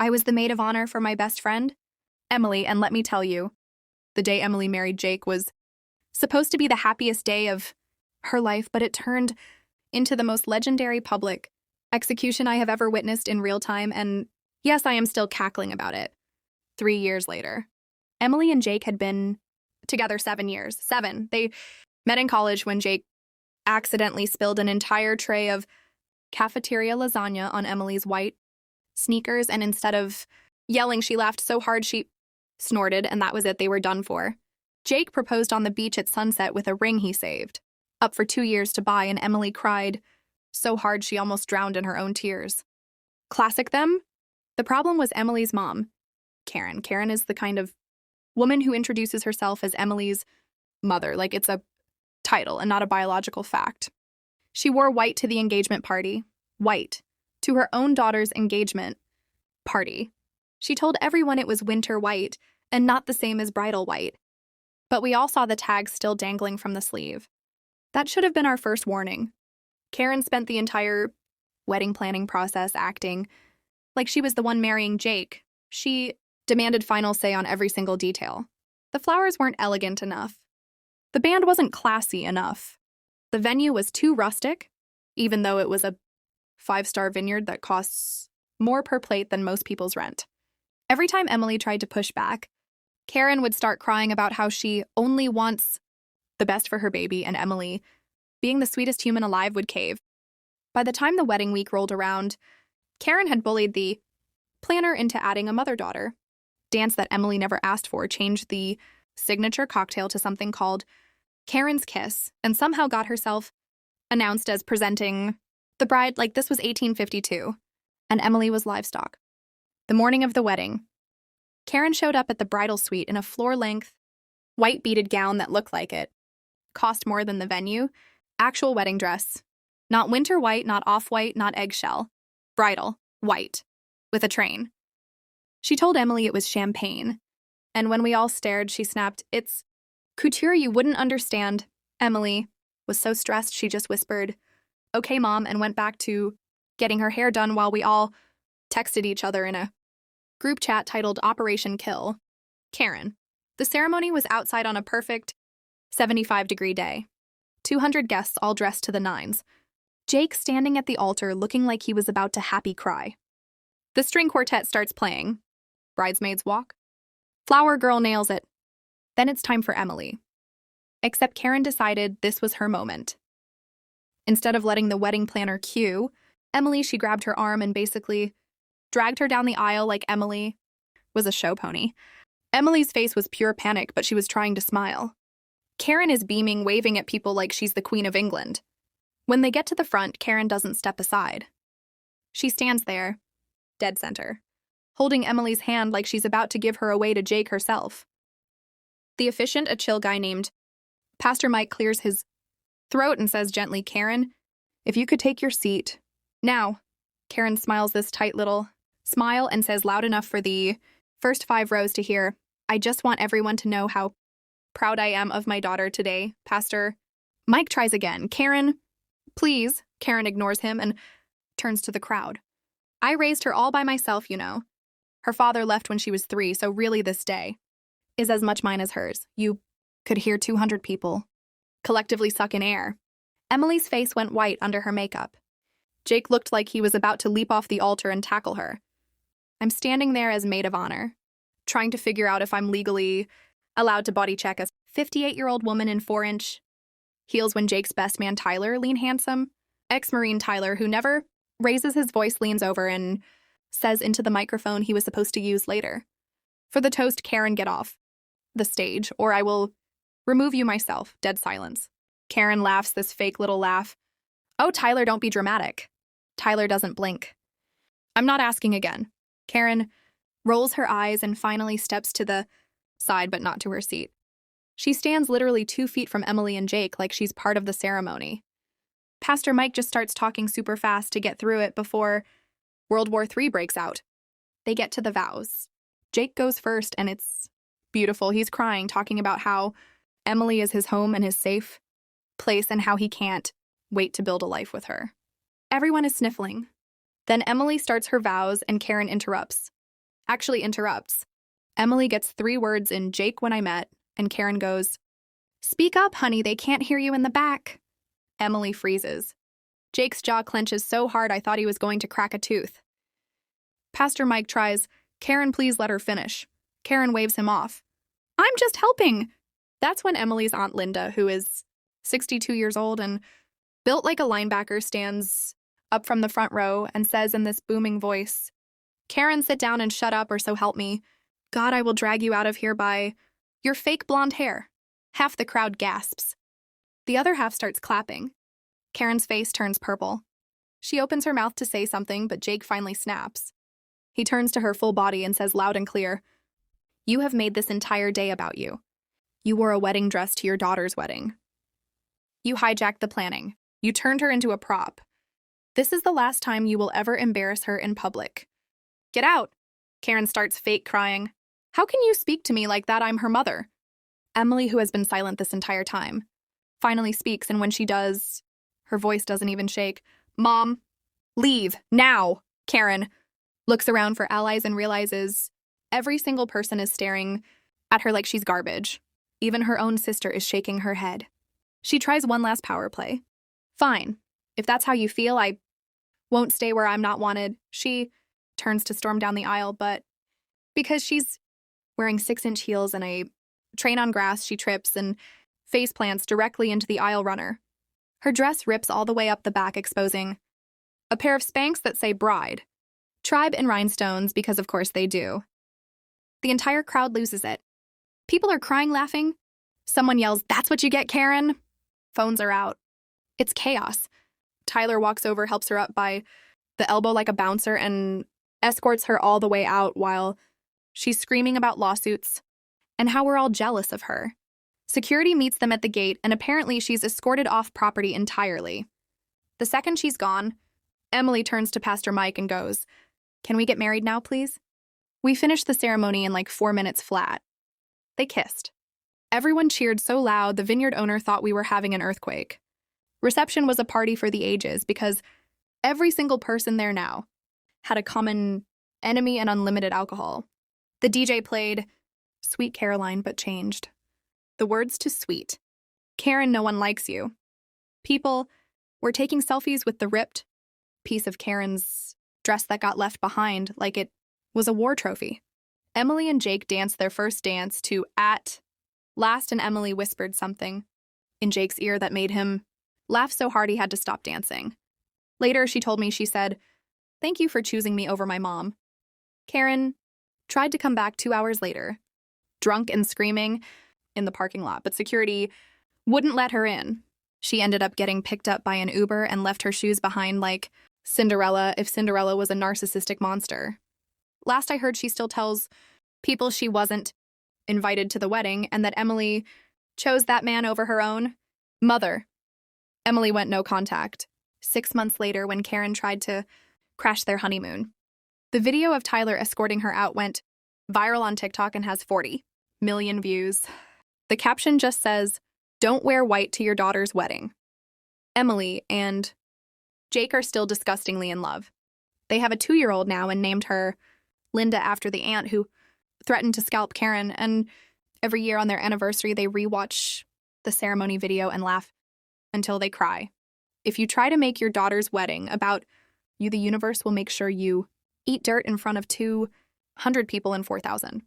I was the maid of honor for my best friend, Emily, and let me tell you, the day Emily married Jake was supposed to be the happiest day of her life, but it turned into the most legendary public execution I have ever witnessed in real time, and yes, I am still cackling about it. 3 years later. Emily and Jake had been together 7 years. 7. They met in college when Jake accidentally spilled an entire tray of cafeteria lasagna on Emily's white sneakers, and instead of yelling, she laughed so hard she snorted, and that was it. They were done for. Jake proposed on the beach at sunset with a ring he saved, up for 2 years to buy, and Emily cried so hard she almost drowned in her own tears. Classic them? The problem was Emily's mom, Karen. Karen is the kind of woman who introduces herself as Emily's mother, like it's a title and not a biological fact. She wore white to the engagement party, white, to her own daughter's engagement party. She told everyone it was winter white and not the same as bridal white. But we all saw the tags still dangling from the sleeve. That should have been our first warning. Karen spent the entire wedding planning process acting like she was the one marrying Jake. She demanded final say on every single detail. The flowers weren't elegant enough. The band wasn't classy enough. The venue was too rustic, even though it was a 5-star vineyard that costs more per plate than most people's rent. Every time Emily tried to push back, Karen would start crying about how she only wants the best for her baby, and Emily, being the sweetest human alive, would cave. By the time the wedding week rolled around, Karen had bullied the planner into adding a mother-daughter dance that Emily never asked for, changed the signature cocktail to something called Karen's Kiss, and somehow got herself announced as presenting the bride like this was 1852, and Emily was livestock. The morning of the wedding, Karen showed up at the bridal suite in a floor-length, white beaded gown that looked like it cost more than the venue, actual wedding dress. Not winter white, not off-white, not eggshell. Bridal, white, with a train. She told Emily it was champagne, and when we all stared, she snapped, "It's couture, you wouldn't understand." Emily was so stressed she just whispered, "Okay, Mom," and went back to getting her hair done while we all texted each other in a group chat titled Operation Kill Karen. The ceremony was outside on a perfect 75-degree day. 200 guests all dressed to the nines. Jake standing at the altar looking like he was about to happy cry. The string quartet starts playing. Bridesmaids walk. Flower girl nails it. Then it's time for Emily. Except Karen decided this was her moment. Instead of letting the wedding planner cue Emily, she grabbed her arm and basically dragged her down the aisle like Emily was a show pony. Emily's face was pure panic, but she was trying to smile. Karen is beaming, waving at people like she's the Queen of England. When they get to the front, Karen doesn't step aside. She stands there, dead center, holding Emily's hand like she's about to give her away to Jake herself. The officiant, a chill guy named Pastor Mike, clears his throat and says gently, "Karen, if you could take your seat." Now, Karen smiles this tight little smile and says loud enough for the first 5 rows to hear, "I just want everyone to know how proud I am of my daughter today, Pastor." Mike tries again. "Karen, please." Karen ignores him and turns to the crowd. "I raised her all by myself, you know. Her father left when she was 3, so really this day is as much mine as hers." You could hear 200 people collectively suck in air. Emily's face went white under her makeup. Jake looked like he was about to leap off the altar and tackle her. I'm standing there as maid of honor, trying to figure out if I'm legally allowed to body check a 58-year-old woman in 4-inch heels when Jake's best man Tyler, lean handsome, ex-Marine Tyler, who never raises his voice, leans over and says into the microphone he was supposed to use later, "For the toast, Karen, get off the stage, or I will remove you myself." Dead silence. Karen laughs this fake little laugh. "Oh, Tyler, don't be dramatic." Tyler doesn't blink. "I'm not asking again." Karen rolls her eyes and finally steps to the side, but not to her seat. She stands literally 2 feet from Emily and Jake like she's part of the ceremony. Pastor Mike just starts talking super fast to get through it before World War III breaks out. They get to the vows. Jake goes first, and it's beautiful. He's crying, talking about how Emily is his home and his safe place and how he can't wait to build a life with her. Everyone is sniffling. Then Emily starts her vows and Karen interrupts. actually interrupts. Emily gets 3 words in Jake when I met, and Karen goes, "Speak up, honey, they can't hear you in the back." Emily freezes. Jake's jaw clenches so hard I thought he was going to crack a tooth. Pastor Mike tries, "Karen, please let her finish." Karen waves him off. "I'm just helping." That's when Emily's Aunt Linda, who is 62 years old and built like a linebacker, stands up from the front row and says in this booming voice, "Karen, sit down and shut up, or so help me. God, I will drag you out of here by your fake blonde hair." Half the crowd gasps. The other half starts clapping. Karen's face turns purple. She opens her mouth to say something, but Jake finally snaps. He turns to her full body and says loud and clear, "You have made this entire day about you. You wore a wedding dress to your daughter's wedding. You hijacked the planning. You turned her into a prop. This is the last time you will ever embarrass her in public. Get out." Karen starts fake crying. "How can you speak to me like that? I'm her mother." Emily, who has been silent this entire time, finally speaks, and when she does, her voice doesn't even shake. "Mom, leave, now." Karen looks around for allies and realizes every single person is staring at her like she's garbage. Even her own sister is shaking her head. She tries one last power play. "Fine. If that's how you feel, I won't stay where I'm not wanted." She turns to storm down the aisle, but because she's wearing 6-inch heels and a train on grass, she trips and faceplants directly into the aisle runner. Her dress rips all the way up the back, exposing a pair of Spanx that say bride, tribe, and rhinestones, because of course they do. The entire crowd loses it. People are crying, laughing. Someone yells, "That's what you get, Karen." Phones are out. It's chaos. Tyler walks over, helps her up by the elbow like a bouncer, and escorts her all the way out while she's screaming about lawsuits and how we're all jealous of her. Security meets them at the gate, and apparently she's escorted off property entirely. The second she's gone, Emily turns to Pastor Mike and goes, "Can we get married now, please?" We finished the ceremony in like 4 minutes flat. They kissed. Everyone cheered so loud the vineyard owner thought we were having an earthquake. Reception was a party for the ages because every single person there now had a common enemy and unlimited alcohol. The DJ played Sweet Caroline, but changed the words to sweet. "Karen, no one likes you." People were taking selfies with the ripped piece of Karen's dress that got left behind like it was a war trophy. Emily and Jake danced their first dance to At Last, and Emily whispered something in Jake's ear that made him laugh so hard he had to stop dancing. Later, she told me, she said, "Thank you for choosing me over my mom." Karen tried to come back 2 hours later, drunk and screaming in the parking lot, but security wouldn't let her in. She ended up getting picked up by an Uber and left her shoes behind like Cinderella, if Cinderella was a narcissistic monster. Last I heard, she still tells people she wasn't invited to the wedding and that Emily chose that man over her own mother. Emily went no contact 6 months later when Karen tried to crash their honeymoon. The video of Tyler escorting her out went viral on TikTok and has 40 million views. The caption just says, "Don't wear white to your daughter's wedding." Emily and Jake are still disgustingly in love. They have a 2-year-old now and named her Linda after the aunt who threatened to scalp Karen, and every year on their anniversary they rewatch the ceremony video and laugh until they cry. If you try to make your daughter's wedding about you, the universe will make sure you eat dirt in front of 200 people in 4,000.